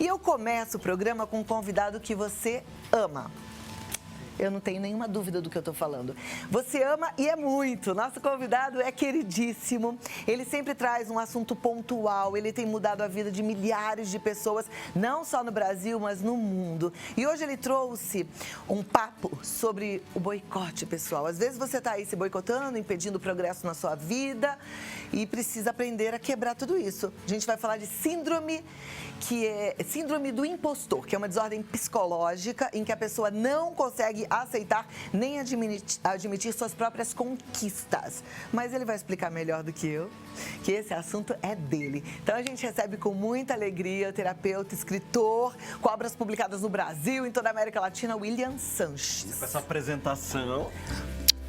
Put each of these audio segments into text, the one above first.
E eu começo o programa com um convidado que você ama. Eu não tenho nenhuma dúvida do que eu estou falando. Você ama e é muito. Nosso convidado é queridíssimo. Ele sempre traz um assunto pontual. Ele tem mudado a vida de milhares de pessoas, não só no Brasil, mas no mundo. E hoje ele trouxe um papo sobre o boicote, pessoal. Às vezes você está aí se boicotando, impedindo o progresso na sua vida e precisa aprender a quebrar tudo isso. A gente vai falar de síndrome do impostor, que é uma desordem psicológica em que a pessoa não consegue aceitar nem admitir suas próprias conquistas. Mas ele vai explicar melhor do que eu, que esse assunto é dele. Então a gente recebe com muita alegria o terapeuta, escritor, com obras publicadas no Brasil, em toda a América Latina, William Sanches. Com essa apresentação,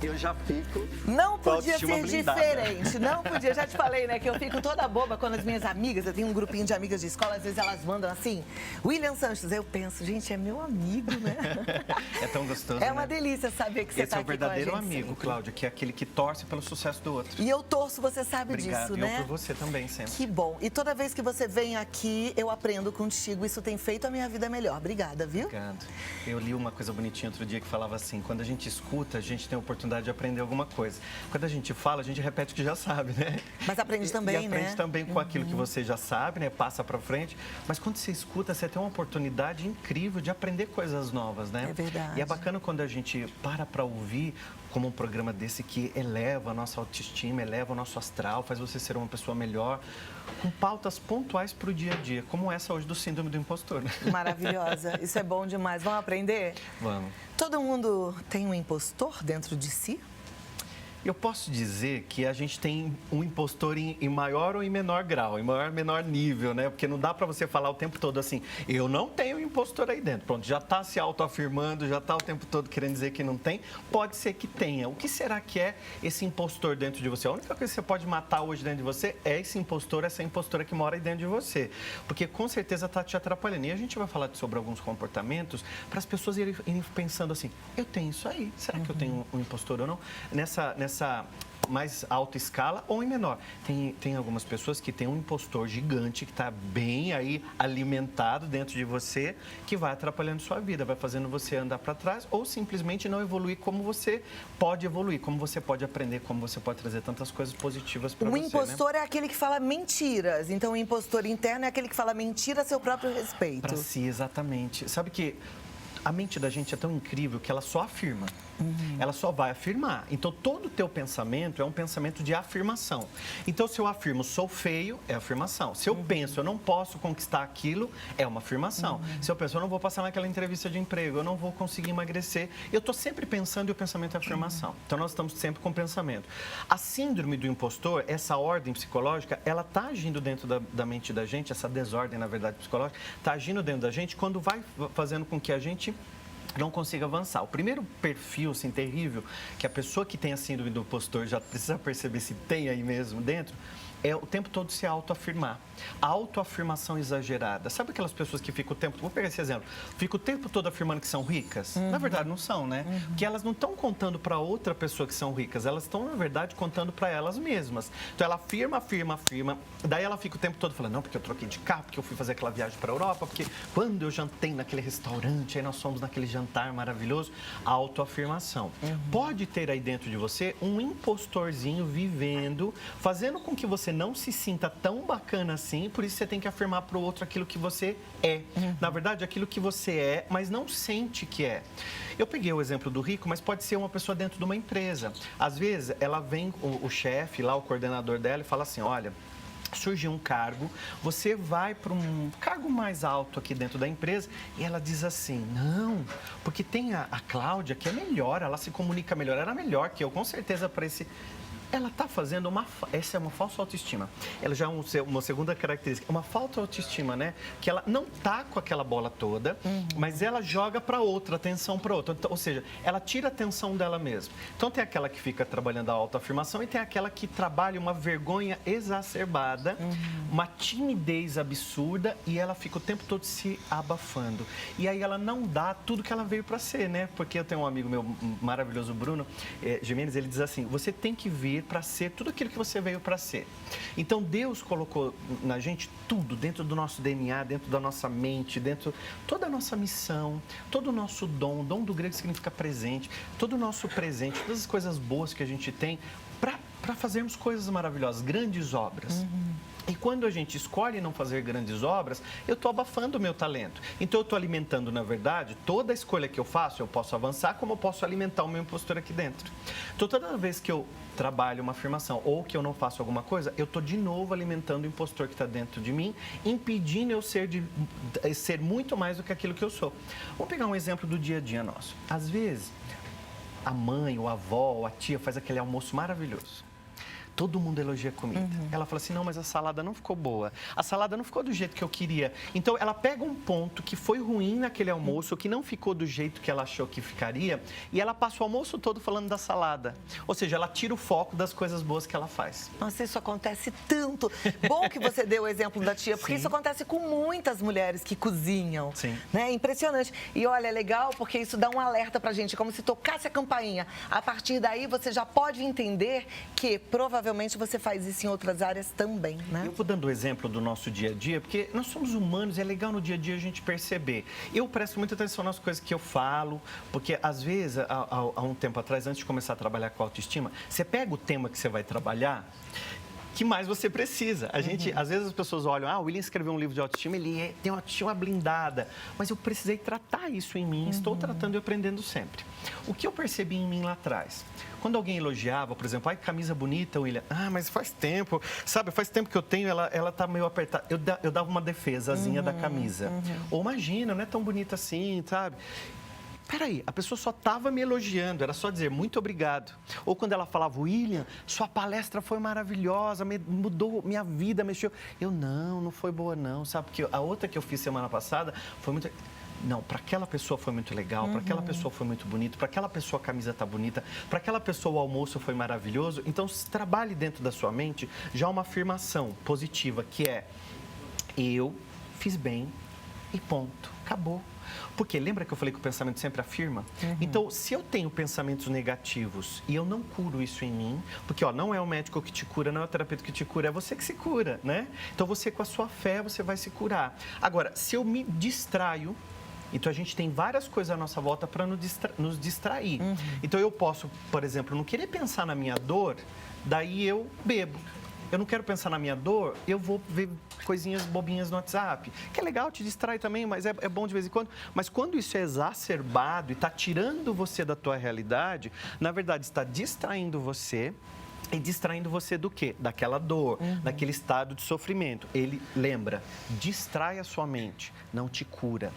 eu já fico... Não podia autoestima ser blindada. diferente, não podia. Já te falei, né, que eu fico toda boba quando as minhas amigas, eu tenho um grupinho de amigas de escola, às vezes elas mandam assim, William Sanches, eu penso, gente, é meu amigo, né? É tão gostoso, É uma né? delícia saber que você Esse está é o aqui verdadeiro com a gente amigo, sempre. Cláudia, que é aquele que torce pelo sucesso do outro. E eu torço, você sabe Obrigado, disso, e né? eu por você também, sempre. Que bom. E toda vez que você vem aqui, eu aprendo contigo. Isso tem feito a minha vida melhor. Obrigada, viu? Obrigado. Eu li uma coisa bonitinha outro dia que falava assim, quando a gente escuta, a gente tem a oportunidade de aprender alguma coisa. Quando a gente fala, a gente repete o que já sabe, né? Mas aprende também, e né? aprende também com aquilo que você já sabe, né? Passa pra frente. Mas quando você escuta, você tem uma oportunidade incrível de aprender coisas novas, né? É verdade. E é bacana quando a gente para pra ouvir como um programa desse que eleva a nossa autoestima, eleva o nosso astral, faz você ser uma pessoa melhor, com pautas pontuais pro dia a dia, como essa hoje do síndrome do impostor, né? Maravilhosa. Isso é bom demais. Vamos aprender? Vamos. Todo mundo tem um impostor dentro de si? Eu posso dizer que a gente tem um impostor em maior ou em menor grau, em maior ou menor nível, né? Porque não dá para você falar o tempo todo assim, eu não tenho impostor aí dentro. Pronto, já está se autoafirmando, já está o tempo todo querendo dizer que não tem. Pode ser que tenha. O que será que é esse impostor dentro de você? A única coisa que você pode matar hoje dentro de você é esse impostor, essa impostora que mora aí dentro de você. Porque com certeza está te atrapalhando. E a gente vai falar sobre alguns comportamentos para as pessoas irem pensando assim, eu tenho isso aí, será que eu tenho um impostor ou não? Nessa mais alta escala ou em menor. Tem algumas pessoas que têm um impostor gigante que está bem aí alimentado dentro de você, que vai atrapalhando sua vida, vai fazendo você andar para trás ou simplesmente não evoluir como você pode evoluir, como você pode aprender, como você pode trazer tantas coisas positivas para O você, impostor né? é aquele que fala mentiras. Então, o impostor interno é aquele que fala mentira a seu próprio respeito. Para si, exatamente. Sabe que a mente da gente é tão incrível que ela só afirma. Ela só vai afirmar. Então, todo o teu pensamento é um pensamento de afirmação. Então, se eu afirmo sou feio, é afirmação. Se eu penso eu não posso conquistar aquilo, é uma afirmação. Se eu penso eu não vou passar naquela entrevista de emprego, eu não vou conseguir emagrecer, eu estou sempre pensando e o pensamento é afirmação. Então, nós estamos sempre com pensamento. A síndrome do impostor, essa ordem psicológica, ela está agindo dentro da mente da gente, essa desordem, na verdade, psicológica, está agindo dentro da gente quando vai fazendo com que a gente não consiga avançar. O primeiro perfil, assim, terrível, que a pessoa que tem a síndrome do impostor já precisa perceber se tem aí mesmo dentro, é o tempo todo se autoafirmar. A autoafirmação exagerada. Sabe aquelas pessoas que ficam o tempo... Vou pegar esse exemplo. Ficam o tempo todo afirmando que são ricas? Na verdade, não são, né? Porque elas não estão contando para outra pessoa que são ricas. Elas estão, na verdade, contando para elas mesmas. Então, ela afirma. Daí, ela fica o tempo todo falando, não, porque eu troquei de carro, porque eu fui fazer aquela viagem para a Europa, porque quando eu jantei naquele restaurante, aí nós fomos naquele jantar maravilhoso. Autoafirmação. Pode ter aí dentro de você um impostorzinho vivendo, fazendo com que você não se sinta tão bacana assim, por isso você tem que afirmar para o outro aquilo que você é. Na verdade, aquilo que você é, mas não sente que é. Eu peguei o exemplo do rico, mas pode ser uma pessoa dentro de uma empresa. Às vezes, ela vem, o chefe lá, o coordenador dela, e fala assim, olha, surgiu um cargo, você vai para um cargo mais alto aqui dentro da empresa e ela diz assim, não, porque tem a Cláudia que é melhor, ela se comunica melhor, ela é melhor que eu, com certeza para esse... Ela está fazendo essa é uma falsa autoestima. Ela já é uma segunda característica, uma falsa autoestima, né? Que ela não tá com aquela bola toda, mas ela joga para outra, atenção para outra. Ou seja, ela tira a atenção dela mesma. Então tem aquela que fica trabalhando a autoafirmação e tem aquela que trabalha uma vergonha exacerbada, uma timidez absurda e ela fica o tempo todo se abafando. E aí ela não dá tudo que ela veio para ser, né? Porque eu tenho um amigo meu maravilhoso, Bruno Gimenez, ele diz assim, você tem que vir para ser tudo aquilo que você veio para ser. Então, Deus colocou na gente tudo dentro do nosso DNA, dentro da nossa mente, dentro toda a nossa missão, todo o nosso dom. O dom do grego significa presente, todo o nosso presente, todas as coisas boas que a gente tem para fazermos coisas maravilhosas, grandes obras. E quando a gente escolhe não fazer grandes obras, eu estou abafando o meu talento. Então, eu estou alimentando, na verdade, toda a escolha que eu faço, eu posso avançar, como eu posso alimentar o meu impostor aqui dentro. Então, toda vez que eu trabalho uma afirmação ou que eu não faço alguma coisa, eu estou de novo alimentando o impostor que está dentro de mim, impedindo eu ser muito mais do que aquilo que eu sou. Vamos pegar um exemplo do dia a dia nosso. Às vezes, a mãe, ou a avó, ou a tia faz aquele almoço maravilhoso. Todo mundo elogia a comida. Ela fala assim, não, mas a salada não ficou boa. A salada não ficou do jeito que eu queria. Então, ela pega um ponto que foi ruim naquele almoço, que não ficou do jeito que ela achou que ficaria, e ela passa o almoço todo falando da salada. Ou seja, ela tira o foco das coisas boas que ela faz. Nossa, isso acontece tanto. Bom que você deu o exemplo da tia, porque Sim. isso acontece com muitas mulheres que cozinham. Sim. Né? Impressionante. E olha, é legal porque isso dá um alerta pra gente, como se tocasse a campainha. A partir daí, você já pode entender que provavelmente você faz isso em outras áreas também, né? Eu vou dando o exemplo do nosso dia a dia, porque nós somos humanos e é legal no dia a dia a gente perceber. Eu presto muita atenção nas coisas que eu falo, porque às vezes, há um tempo atrás, antes de começar a trabalhar com autoestima, você pega o tema que você vai trabalhar, que mais você precisa. Às vezes as pessoas olham, o William escreveu um livro de autoestima, ele tem uma autoestima blindada, mas eu precisei tratar isso em mim, estou tratando e aprendendo sempre. O que eu percebi em mim lá atrás? Quando alguém elogiava, por exemplo, camisa bonita, William, mas faz tempo, sabe, faz tempo que eu tenho, ela tá meio apertada. Eu dava uma defesazinha da camisa. Ou imagina, não é tão bonita assim, sabe? Peraí, a pessoa só estava me elogiando, era só dizer muito obrigado. Ou quando ela falava, William, sua palestra foi maravilhosa, mudou minha vida, mexeu. Não foi boa não, sabe? Porque a outra que eu fiz semana passada foi muito... Não, para aquela pessoa foi muito legal, para aquela pessoa foi muito bonito, para aquela pessoa a camisa tá bonita, para aquela pessoa o almoço foi maravilhoso. Então, trabalhe dentro da sua mente já uma afirmação positiva, que é, eu fiz bem e ponto, acabou. Porque lembra que eu falei que o pensamento sempre afirma? Então, se eu tenho pensamentos negativos e eu não curo isso em mim, porque não é o médico que te cura, não é o terapeuta que te cura, é você que se cura, né? Então, você com a sua fé, você vai se curar. Agora, se eu me distraio, então a gente tem várias coisas à nossa volta para nos distrair. Então, eu posso, por exemplo, não querer pensar na minha dor, daí eu bebo. Eu não quero pensar na minha dor, eu vou ver coisinhas bobinhas no WhatsApp. Que é legal, te distrai também, mas é bom de vez em quando. Mas quando isso é exacerbado e está tirando você da tua realidade, na verdade está distraindo você. E distraindo você do quê? Daquela dor, daquele estado de sofrimento. Ele, lembra, distrai a sua mente, não te cura.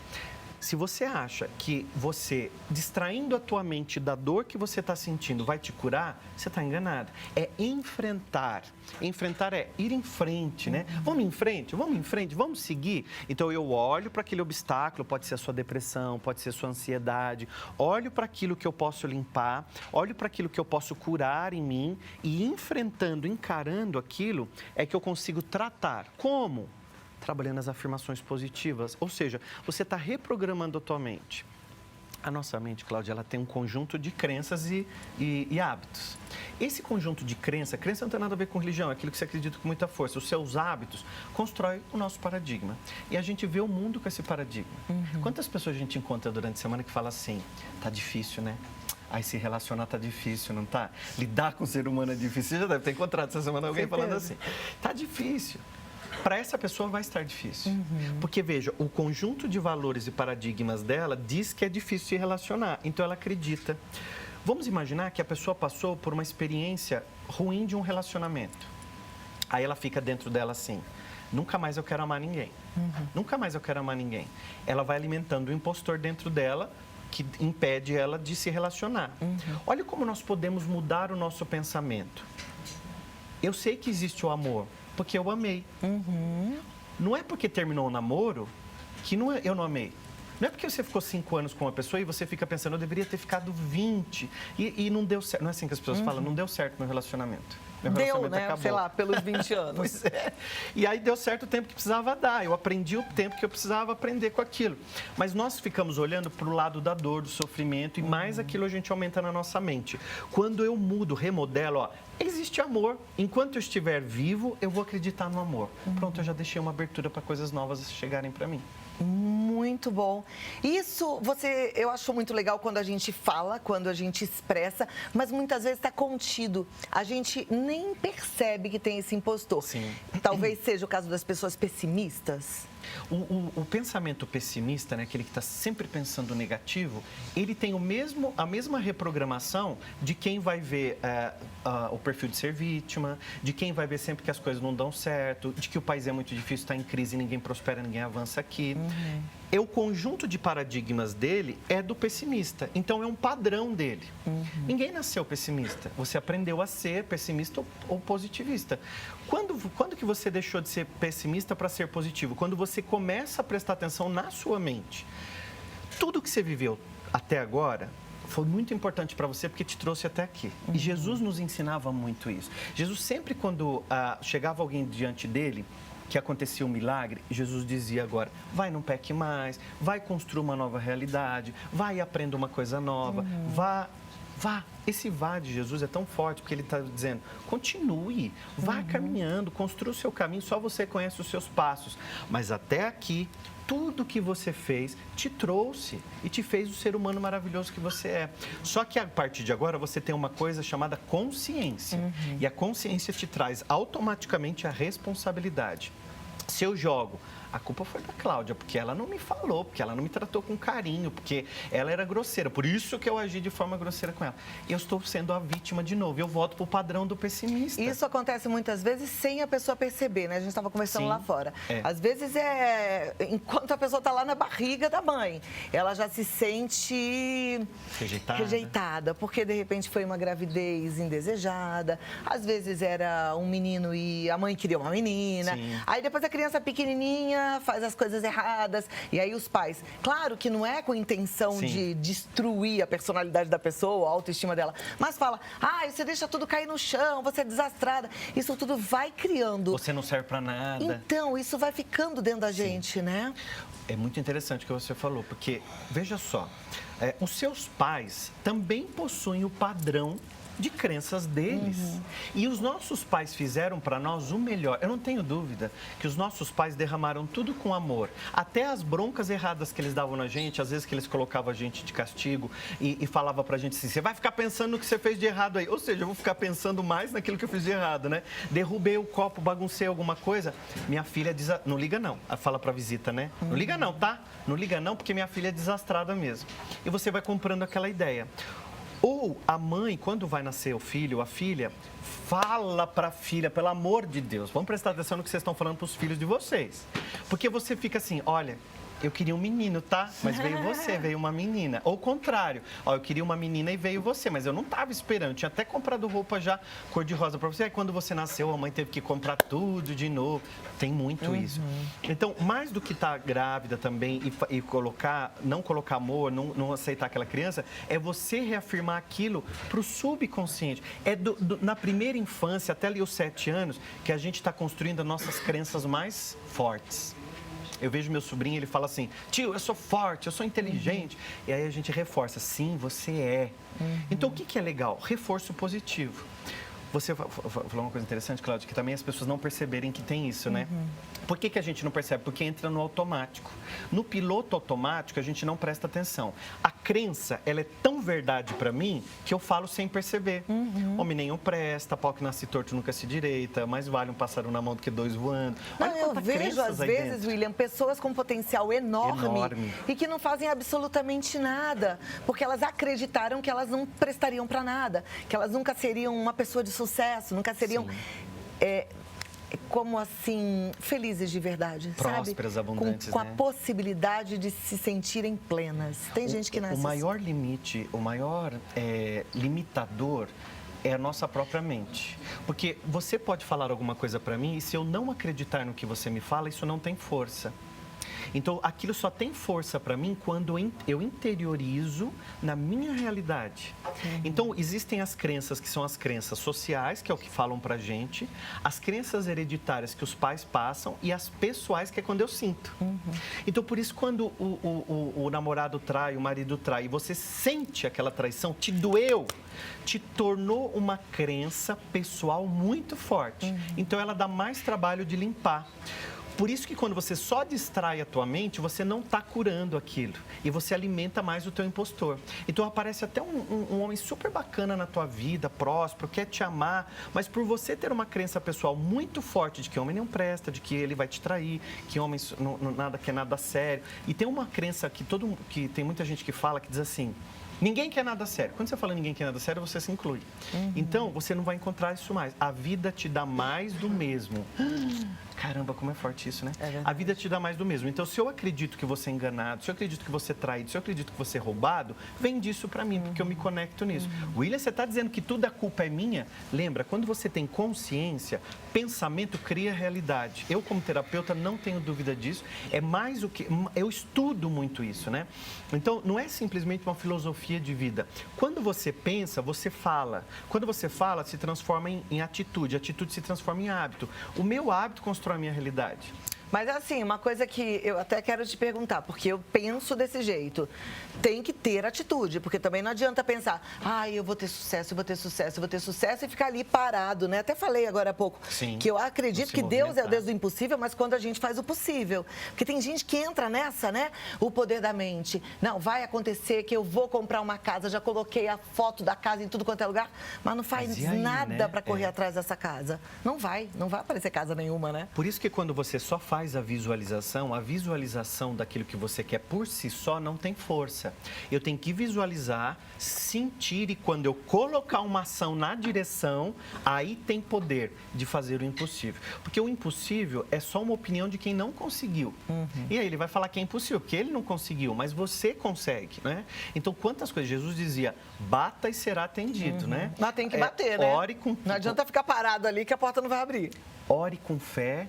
Se você acha que você, distraindo a tua mente da dor que você está sentindo, vai te curar, você está enganado. É enfrentar. Enfrentar é ir em frente, né? Vamos em frente, vamos seguir. Então, eu olho para aquele obstáculo, pode ser a sua depressão, pode ser a sua ansiedade. Olho para aquilo que eu posso limpar, olho para aquilo que eu posso curar em mim e enfrentando, encarando aquilo, é que eu consigo tratar. Como? Trabalhando as afirmações positivas, ou seja, você está reprogramando a tua mente. A nossa mente, Cláudia, ela tem um conjunto de crenças e hábitos. Esse conjunto de crença não tem nada a ver com religião, é aquilo que você acredita com muita força. Os seus hábitos constroem o nosso paradigma. E a gente vê o mundo com esse paradigma. Quantas pessoas a gente encontra durante a semana que fala assim, tá difícil, né? Aí se relacionar tá difícil, não tá? Lidar com o ser humano é difícil. Você já deve ter encontrado essa semana alguém falando assim, tá difícil. Para essa pessoa vai estar difícil. Porque, veja, o conjunto de valores e paradigmas dela diz que é difícil se relacionar. Então, ela acredita. Vamos imaginar que a pessoa passou por uma experiência ruim de um relacionamento. Aí ela fica dentro dela assim, nunca mais eu quero amar ninguém. Nunca mais eu quero amar ninguém. Ela vai alimentando o impostor dentro dela, que impede ela de se relacionar. Olha como nós podemos mudar o nosso pensamento. Eu sei que existe o amor, porque eu amei. Não é porque terminou o namoro que eu não amei. Não é porque você ficou 5 anos com uma pessoa e você fica pensando, eu deveria ter ficado 20 e não deu certo. Não é assim que as pessoas falam, não deu certo meu relacionamento. Meu Deu, relacionamento né? acabou. Sei lá, pelos 20 anos. Pois é. E aí deu certo o tempo que precisava dar. Eu aprendi o tempo que eu precisava aprender com aquilo. Mas nós ficamos olhando para o lado da dor, do sofrimento e mais aquilo a gente aumenta na nossa mente. Quando eu mudo, remodelo, ó, existe amor. Enquanto eu estiver vivo, eu vou acreditar no amor. Pronto, eu já deixei uma abertura para coisas novas chegarem para mim. Muito bom. Isso eu acho muito legal quando a gente fala, quando a gente expressa, mas muitas vezes está contido. A gente nem percebe que tem esse impostor. Sim. Talvez seja o caso das pessoas pessimistas. O pensamento pessimista, né, aquele que está sempre pensando negativo, ele tem a mesma reprogramação de quem vai ver o perfil de ser vítima, de quem vai ver sempre que as coisas não dão certo, de que o país é muito difícil, está em crise, ninguém prospera, ninguém avança aqui. O conjunto de paradigmas dele é do pessimista, então é um padrão dele. Ninguém nasceu pessimista, você aprendeu a ser pessimista ou positivista. Quando que você deixou de ser pessimista para ser positivo? Quando você começa a prestar atenção na sua mente. Tudo que você viveu até agora foi muito importante para você porque te trouxe até aqui. E Jesus nos ensinava muito isso. Jesus sempre quando chegava alguém diante dele, que acontecia um milagre, Jesus dizia agora, vai, não peque mais, vai construir uma nova realidade, vai e aprenda uma coisa nova, vá. Esse vá de Jesus é tão forte porque ele está dizendo, continue, vá caminhando, construa o seu caminho, só você conhece os seus passos. Mas até aqui, tudo que você fez te trouxe e te fez o ser humano maravilhoso que você é. Só que a partir de agora você tem uma coisa chamada consciência. E a consciência te traz automaticamente a responsabilidade. Se eu jogo, a culpa foi da Cláudia, porque ela não me falou, porque ela não me tratou com carinho, porque ela era grosseira, por isso que eu agi de forma grosseira com ela. Eu estou sendo a vítima de novo, eu volto para o padrão do pessimista. Isso acontece muitas vezes sem a pessoa perceber, né? A gente estava conversando Sim, lá fora. é. Às vezes enquanto a pessoa está lá na barriga da mãe, ela já se sente rejeitada, porque de repente foi uma gravidez indesejada, às vezes era um menino e a mãe queria uma menina, Sim. aí depois a criança pequenininha faz as coisas erradas, e aí os pais, claro que não é com intenção Sim. de destruir a personalidade da pessoa, a autoestima dela, mas fala, você deixa tudo cair no chão, você é desastrada, isso tudo vai criando. Você não serve para nada. Então, isso vai ficando dentro da gente, né? É muito interessante o que você falou, porque, veja só, os seus pais também possuem o padrão de crenças deles. E os nossos pais fizeram para nós o melhor. Eu não tenho dúvida que os nossos pais derramaram tudo com amor. Até as broncas erradas que eles davam na gente, às vezes que eles colocavam a gente de castigo e falava pra gente assim, você vai ficar pensando no que você fez de errado aí. Ou seja, eu vou ficar pensando mais naquilo que eu fiz de errado, né? Derrubei o copo, baguncei alguma coisa. Minha filha diz, não liga não. Ela fala pra visita, né? Não liga não, tá? Não liga não, porque minha filha é desastrada mesmo. E você vai comprando aquela ideia. Ou a mãe, quando vai nascer o filho ou a filha, fala para a filha, pelo amor de Deus, vamos prestar atenção no que vocês estão falando para os filhos de vocês. Porque você fica assim, olha, eu queria um menino, tá? Mas veio você, veio uma menina. Ou o contrário, eu queria uma menina e veio você, mas eu não estava esperando. Tinha até comprado roupa já cor-de-rosa para você. Aí quando você nasceu, a mãe teve que comprar tudo de novo. Tem muito isso. Então, mais do que estar grávida também e não colocar amor, não aceitar aquela criança, é você reafirmar aquilo para o subconsciente. Na primeira infância, até ali os 7 anos, que a gente está construindo as nossas crenças mais fortes. Eu vejo meu sobrinho, ele fala assim, tio, eu sou forte, eu sou inteligente. E aí a gente reforça, sim, você é. Então, o que é legal? Reforço positivo. Você falou uma coisa interessante, Cláudia, que também as pessoas não perceberem que tem isso, né? Por que a gente não percebe? Porque entra no automático. No piloto automático, a gente não presta atenção. A crença, ela é tão verdade para mim que eu falo sem perceber. Homem nenhum presta, pau que nasce torto nunca se direita, mais vale um pássaro na mão do que 2 voando. Não, eu vejo, às vezes, William, pessoas com potencial enorme e que não fazem absolutamente nada, porque elas acreditaram que elas não prestariam para nada, que elas nunca seriam uma pessoa de sucesso, nunca seriam... como assim, felizes de verdade, prósperas, sabe? abundantes, com né? a possibilidade de se sentirem plenas. Tem gente que nasce O maior limite, o maior limitador é a nossa própria mente. Porque você pode falar alguma coisa para mim e se eu não acreditar no que você me fala, isso não tem força. Então, aquilo só tem força para mim quando eu interiorizo na minha realidade. Então, existem as crenças que são as crenças sociais, que é o que falam pra gente, as crenças hereditárias que os pais passam e as pessoais, que é quando eu sinto. Então, por isso, quando o namorado trai, o marido trai, e você sente aquela traição, te doeu, te tornou uma crença pessoal muito forte. Então, ela dá mais trabalho de limpar. Por isso que quando você só distrai a tua mente, você não está curando aquilo. E você alimenta mais o teu impostor. Então aparece até um homem super bacana na tua vida, próspero, quer te amar. Mas por você ter uma crença pessoal muito forte de que homem não presta, de que ele vai te trair, que homem nada quer nada sério. E tem uma crença que tem muita gente que fala, que diz assim... Ninguém quer nada sério. Quando você fala ninguém quer nada sério, você se inclui. Então, você não vai encontrar isso mais. A vida te dá mais do mesmo. Caramba, como é forte isso, né? A vida te dá mais do mesmo. Então, se eu acredito que você é enganado, se eu acredito que você é traído, se eu acredito que você é roubado, vem disso pra mim, porque eu me conecto nisso. William, você tá dizendo que tudo a culpa é minha? Lembra, quando você tem consciência, pensamento cria realidade. Eu, como terapeuta, não tenho dúvida disso. É mais o que... Eu estudo muito isso, né? Então, não é simplesmente uma filosofia de vida. Quando você pensa, você fala. Quando você fala, se transforma em atitude. A atitude se transforma em hábito. O meu hábito constrói a minha realidade. Mas assim, uma coisa que eu até quero te perguntar, porque eu penso desse jeito, tem que ter atitude, porque também não adianta pensar, eu vou ter sucesso, eu vou ter sucesso, eu vou ter sucesso e ficar ali parado, né? Até falei agora há pouco que eu acredito que Deus é o Deus do impossível, mas quando a gente faz o possível. Porque tem gente que entra nessa, né? O poder da mente. Não, vai acontecer que eu vou comprar uma casa, já coloquei a foto da casa em tudo quanto é lugar, mas não faz nada, né, para correr atrás dessa casa. Não vai aparecer casa nenhuma, né? Por isso que quando você só faz a visualização daquilo que você quer por si só não tem força. Eu tenho que visualizar, sentir, e quando eu colocar uma ação na direção, aí tem poder de fazer o impossível. Porque o impossível é só uma opinião de quem não conseguiu. E aí ele vai falar que é impossível, porque ele não conseguiu, mas você consegue, né? Então, quantas coisas? Jesus dizia, bata e será atendido, né? Mas tem que bater, né? Ore com... Não adianta ficar parado ali que a porta não vai abrir. Ore com fé,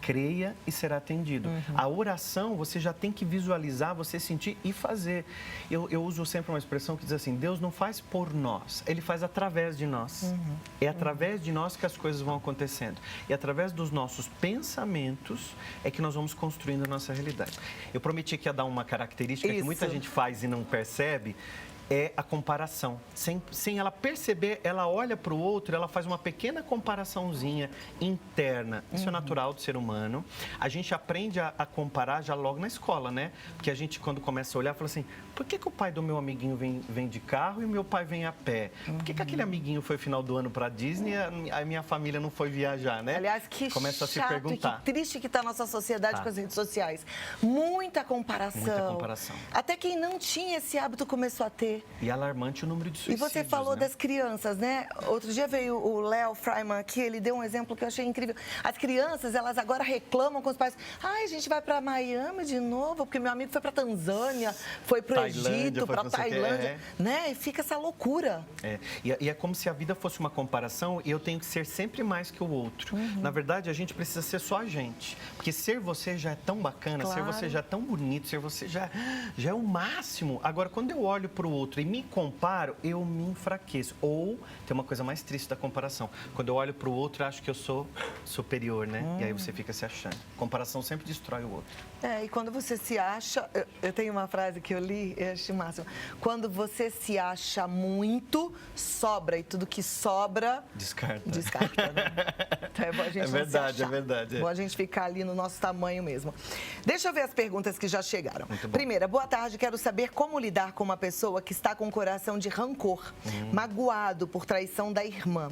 creia e será atendido. A oração, você já tem que visualizar, você sentir e fazer. Eu uso sempre uma expressão que diz assim, Deus não faz por nós, Ele faz através de nós. É através de nós que as coisas vão acontecendo. E através dos nossos pensamentos é que nós vamos construindo a nossa realidade. Eu prometi que ia dar uma característica que muita gente faz e não percebe, é a comparação. Sem ela perceber, ela olha para o outro, ela faz uma pequena comparaçãozinha interna. Isso é natural do ser humano. A gente aprende a comparar já logo na escola, né? Porque a gente, quando começa a olhar, fala assim, por que o pai do meu amiguinho vem de carro e o meu pai vem a pé? Por que aquele amiguinho foi final do ano para Disney e a minha família não foi viajar, né? Aliás, que começa chato, a se perguntar. que triste que está a nossa sociedade com as redes sociais. Muita comparação. Muita comparação. Até quem não tinha esse hábito começou a ter. E alarmante o número de suicídios. E você falou, né? das crianças, né? Outro dia veio o Léo Freiman aqui, ele deu um exemplo que eu achei incrível. As crianças, elas agora reclamam com os pais. Ai, a gente vai para Miami de novo, porque meu amigo foi para Tanzânia, foi para o Egito, para Tailândia, né? E fica essa loucura. E é como se a vida fosse uma comparação e eu tenho que ser sempre mais que o outro. Na verdade, a gente precisa ser só a gente. Porque ser você já é tão bacana, ser você já é tão bonito, ser você já é o máximo. Agora, quando eu olho para o outro e me comparo, eu me enfraqueço. Ou tem uma coisa mais triste da comparação. Quando eu olho para o outro, eu acho que eu sou superior, né? E aí você fica se achando. Comparação sempre destrói o outro. E quando você se acha... Eu tenho uma frase que eu li, eu achei máximo. Quando você se acha muito, sobra. E tudo que sobra... Descarta, né? Então é bom a gente é verdade. É bom a gente ficar ali no nosso tamanho mesmo. Deixa eu ver as perguntas que já chegaram. Primeira, boa tarde. Quero saber como lidar com uma pessoa que está com coração de rancor, magoado por traição da irmã.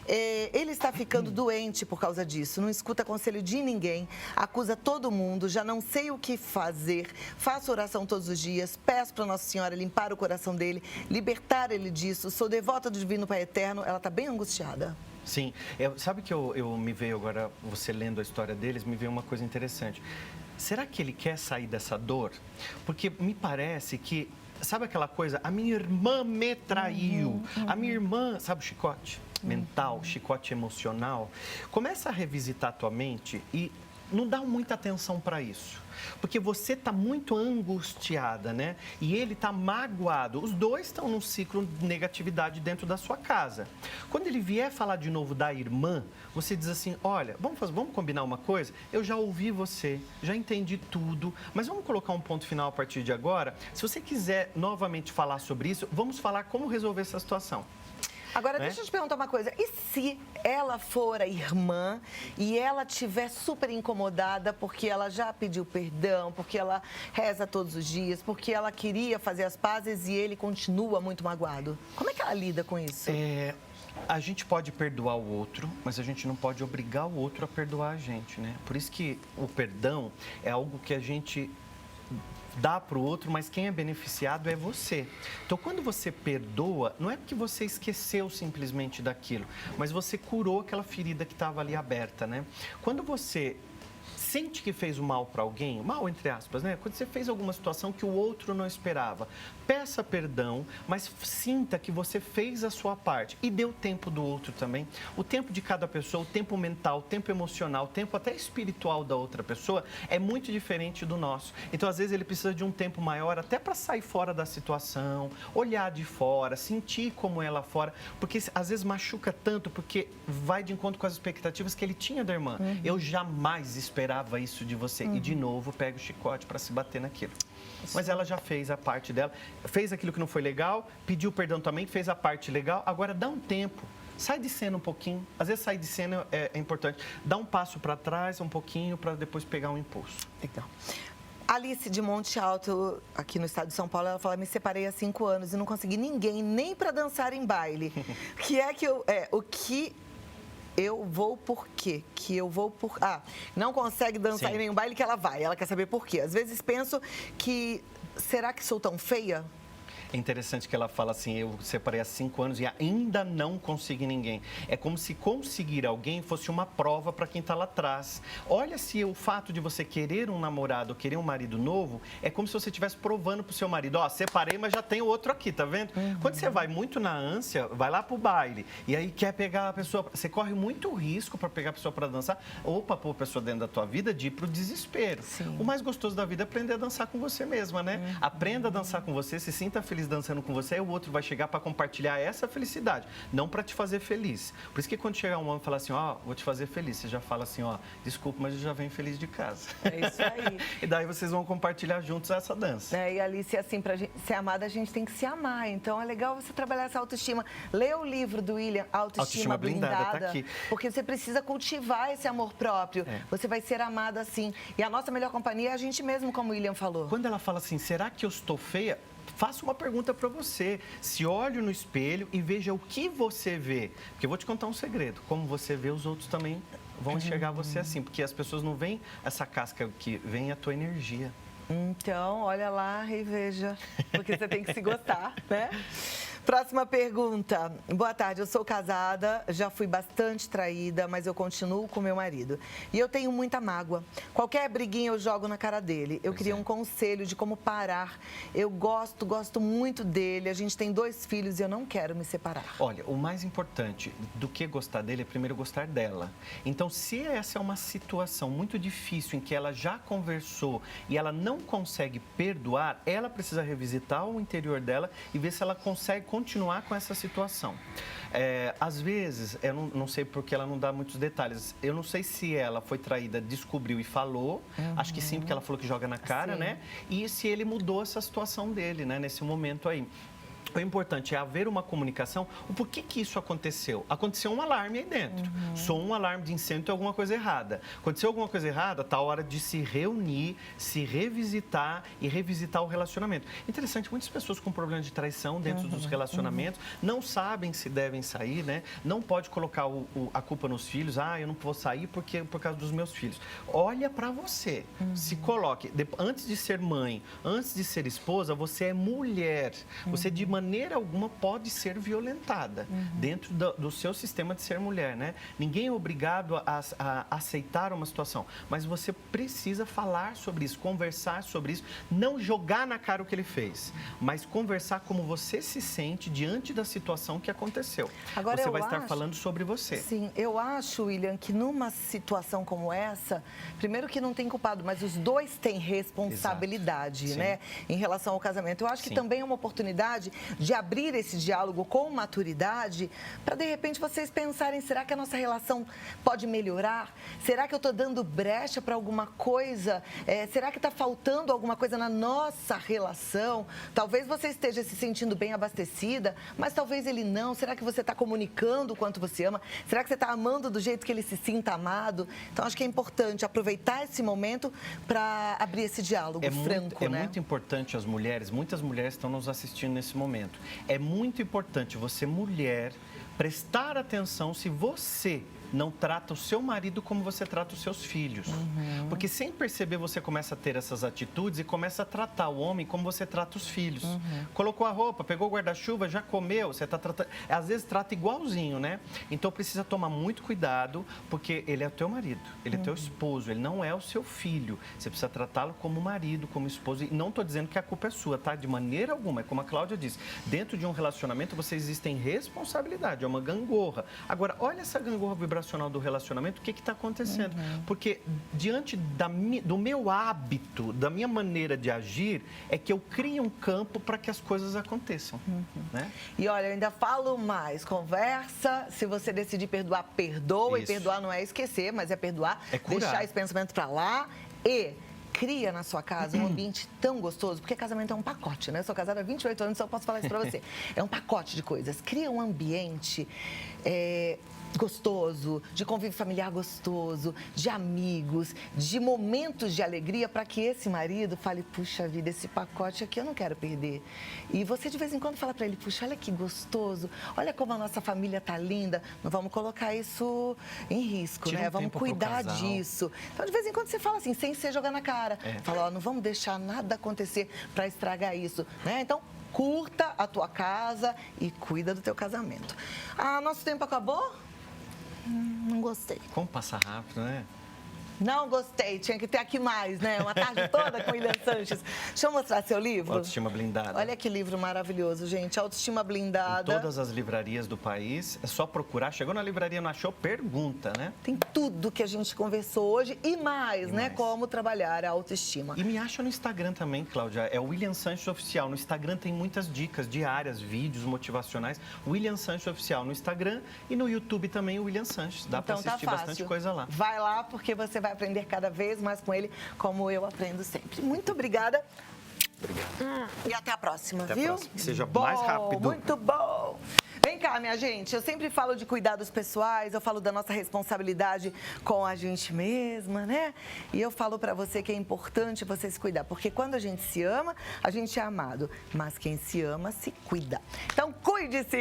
Ele está ficando doente por causa disso, não escuta conselho de ninguém, acusa todo mundo, já não sei o que fazer, faço oração todos os dias, peço para Nossa Senhora limpar o coração dele, libertar ele disso, sou devota do Divino Pai Eterno, ela está bem angustiada. Sim, sabe que eu me veio agora, você lendo a história deles, me veio uma coisa interessante. Será que ele quer sair dessa dor? Porque me parece que, sabe aquela coisa, a minha irmã me traiu, a minha irmã, sabe o chicote mental, chicote emocional? Começa a revisitar a tua mente e não dá muita atenção para isso. Porque você está muito angustiada, né? E ele está magoado. Os dois estão num ciclo de negatividade dentro da sua casa. Quando ele vier falar de novo da irmã, você diz assim, olha, vamos combinar uma coisa? Eu já ouvi você, já entendi tudo, mas vamos colocar um ponto final a partir de agora? Se você quiser novamente falar sobre isso, vamos falar como resolver essa situação. Agora, deixa eu te perguntar uma coisa. E se ela for a irmã e ela estiver super incomodada porque ela já pediu perdão, porque ela reza todos os dias, porque ela queria fazer as pazes e ele continua muito magoado? Como é que ela lida com isso? A gente pode perdoar o outro, mas a gente não pode obrigar o outro a perdoar a gente, né? Por isso que o perdão é algo que a gente dá para o outro, mas quem é beneficiado é você. Então, quando você perdoa, não é porque você esqueceu simplesmente daquilo, mas você curou aquela ferida que estava ali aberta, né? Quando você sente que fez o mal para alguém, mal entre aspas, né? Quando você fez alguma situação que o outro não esperava, peça perdão, mas sinta que você fez a sua parte e dê o tempo do outro também. O tempo de cada pessoa, o tempo mental, o tempo emocional, o tempo até espiritual da outra pessoa é muito diferente do nosso. Então, às vezes, ele precisa de um tempo maior até para sair fora da situação, olhar de fora, sentir como é lá fora, porque às vezes machuca tanto, porque vai de encontro com as expectativas que ele tinha da irmã. Eu jamais esperava isso de você. E, de novo, pega o chicote para se bater naquilo. Mas ela já fez a parte dela, fez aquilo que não foi legal, pediu perdão também, fez a parte legal. Agora, dá um tempo. Sai de cena um pouquinho. Às vezes, sair de cena é importante. Dá um passo para trás, um pouquinho, para depois pegar um impulso. Legal. Alice de Monte Alto, aqui no estado de São Paulo, ela fala: me separei há 5 anos e não consegui ninguém nem para dançar em baile. O que eu vou por quê? Que eu vou por... não consegue dançar em nenhum baile que ela vai. Ela quer saber por quê. Às vezes penso que... Será que sou tão feia? É interessante que ela fala assim, eu separei há 5 anos e ainda não consegui ninguém. É como se conseguir alguém fosse uma prova para quem está lá atrás. Olha, se o fato de você querer um namorado, querer um marido novo, é como se você estivesse provando para o seu marido, separei, mas já tem outro aqui, tá vendo? Quando você vai muito na ânsia, vai lá pro baile, e aí quer pegar a pessoa, você corre muito risco para pegar a pessoa para dançar, ou para pôr a pessoa dentro da tua vida, de ir pro desespero. Sim. O mais gostoso da vida é aprender a dançar com você mesma, né? Aprenda a dançar com você, se sinta feliz dançando com você, e o outro vai chegar para compartilhar essa felicidade, não para te fazer feliz. Por isso que quando chegar um homem e falar assim, vou te fazer feliz, você já fala assim, desculpa, mas eu já venho feliz de casa. É isso aí. E daí vocês vão compartilhar juntos essa dança. E Alice, assim, pra gente ser amada, a gente tem que se amar. Então, é legal você trabalhar essa autoestima. Lê o livro do William, Autoestima Blindada, tá aqui. Porque você precisa cultivar esse amor próprio. Você vai ser amada assim. E a nossa melhor companhia é a gente mesmo, como o William falou. Quando ela fala assim, será que eu estou feia? Faça uma pergunta para você. Se olhe no espelho e veja o que você vê. Porque eu vou te contar um segredo. Como você vê, os outros também vão enxergar você assim. Porque as pessoas não veem essa casca que vem a tua energia. Então, olha lá e veja. Porque você tem que se gostar, né? Próxima pergunta. Boa tarde, eu sou casada, já fui bastante traída, mas eu continuo com meu marido. E eu tenho muita mágoa. Qualquer briguinha eu jogo na cara dele. Eu queria um conselho de como parar. Eu gosto muito dele. A gente tem 2 filhos e eu não quero me separar. Olha, o mais importante do que gostar dele é primeiro gostar dela. Então, se essa é uma situação muito difícil em que ela já conversou e ela não consegue perdoar, ela precisa revisitar o interior dela e ver se ela consegue continuar com essa situação. Às vezes, eu não sei porque ela não dá muitos detalhes. Eu não sei se ela foi traída, descobriu e falou. Acho que sim, porque ela falou que joga na cara, né? E se ele mudou essa situação dele, né? Nesse momento aí. O importante é haver uma comunicação. O porquê que isso aconteceu? Aconteceu um alarme aí dentro. Sou um alarme de incêndio, tem alguma coisa errada. Aconteceu alguma coisa errada, está a hora de se reunir, se revisitar e revisitar o relacionamento. Interessante, muitas pessoas com problema de traição dentro dos relacionamentos não sabem se devem sair, né? Não pode colocar a culpa nos filhos. Eu não vou sair por causa dos meus filhos. Olha para você, se coloque. Antes de ser mãe, antes de ser esposa, você é mulher. Você de maneira maneira alguma pode ser violentada dentro do seu sistema de ser mulher, né? Ninguém é obrigado a aceitar uma situação, mas você precisa falar sobre isso, conversar sobre isso, não jogar na cara o que ele fez, mas conversar como você se sente diante da situação que aconteceu. Agora, você vai estar falando sobre você. Sim, eu acho, William, que numa situação como essa, primeiro que não tem culpado, mas os dois têm responsabilidade, né, em relação ao casamento. Eu acho que também é uma oportunidade de abrir esse diálogo com maturidade para, de repente, vocês pensarem, será que a nossa relação pode melhorar? Será que eu estou dando brecha para alguma coisa? Será que está faltando alguma coisa na nossa relação? Talvez você esteja se sentindo bem abastecida, mas talvez ele não. Será que você está comunicando o quanto você ama? Será que você está amando do jeito que ele se sinta amado? Então, acho que é importante aproveitar esse momento para abrir esse diálogo franco, né? É muito importante as mulheres, muitas mulheres estão nos assistindo nesse momento. É muito importante você, mulher, prestar atenção se você não trata o seu marido como você trata os seus filhos. Porque sem perceber você começa a ter essas atitudes e começa a tratar o homem como você trata os filhos. Colocou a roupa, pegou o guarda-chuva, já comeu, você está tratando... Às vezes trata igualzinho, né? Então precisa tomar muito cuidado, porque ele é o teu marido, ele é teu esposo, ele não é o seu filho. Você precisa tratá-lo como marido, como esposo. E não estou dizendo que a culpa é sua, tá? De maneira alguma. É como a Cláudia disse, dentro de um relacionamento você existem responsabilidade, é uma gangorra. Agora, olha essa gangorra vibracional do relacionamento, o que está acontecendo? Porque diante do meu hábito, da minha maneira de agir, é que eu crio um campo para que as coisas aconteçam. Né? E olha, eu ainda falo mais, conversa, se você decidir perdoar, perdoa. Isso. E perdoar não é esquecer, mas é perdoar, curar. deixar esse pensamento para lá e... cria na sua casa um ambiente tão gostoso, porque casamento é um pacote, né? Eu sou casada há 28 anos, só posso falar isso pra você. É um pacote de coisas. Cria um ambiente gostoso, de convívio familiar gostoso, de amigos, de momentos de alegria, para que esse marido fale, puxa vida, esse pacote aqui eu não quero perder. E você de vez em quando fala para ele, puxa, olha que gostoso, olha como a nossa família tá linda, não vamos colocar isso em risco, Tira né? um Vamos tempo pro cuidar casal. disso. Então, de vez em quando você fala assim, sem ser jogar na cara. Fala, ó, não vamos deixar nada acontecer para estragar isso, né? Então, curta a tua casa e cuida do teu casamento. Ah, nosso tempo acabou? Não gostei. Como passa rápido, né? Não gostei, tinha que ter aqui mais, né? Uma tarde toda com William Sanches. Deixa eu mostrar seu livro. Autoestima Blindada. Olha que livro maravilhoso, gente. Autoestima Em Blindada. todas as livrarias do país, é só procurar. Chegou na livraria, não achou? Pergunta, né? Tem tudo que a gente conversou hoje e mais, né? mais. Como trabalhar a autoestima. E me acha no Instagram também, Cláudia. É o William Sanches Oficial. No Instagram tem muitas dicas diárias, vídeos motivacionais. William Sanches Oficial no Instagram e no YouTube também o William Sanches. Dá pra assistir bastante coisa lá. Vai lá porque você vai aprender cada vez mais com ele, como eu aprendo sempre. Muito obrigada. Obrigado. E até a próxima, Até a viu? próxima. Que seja Bom, mais rápido. Muito bom. Vem cá, minha gente. Eu sempre falo de cuidados pessoais, eu falo da nossa responsabilidade com a gente mesma, né? E eu falo pra você que é importante você se cuidar, porque quando a gente se ama, a gente é amado. Mas quem se ama, se cuida. Então, cuide-se.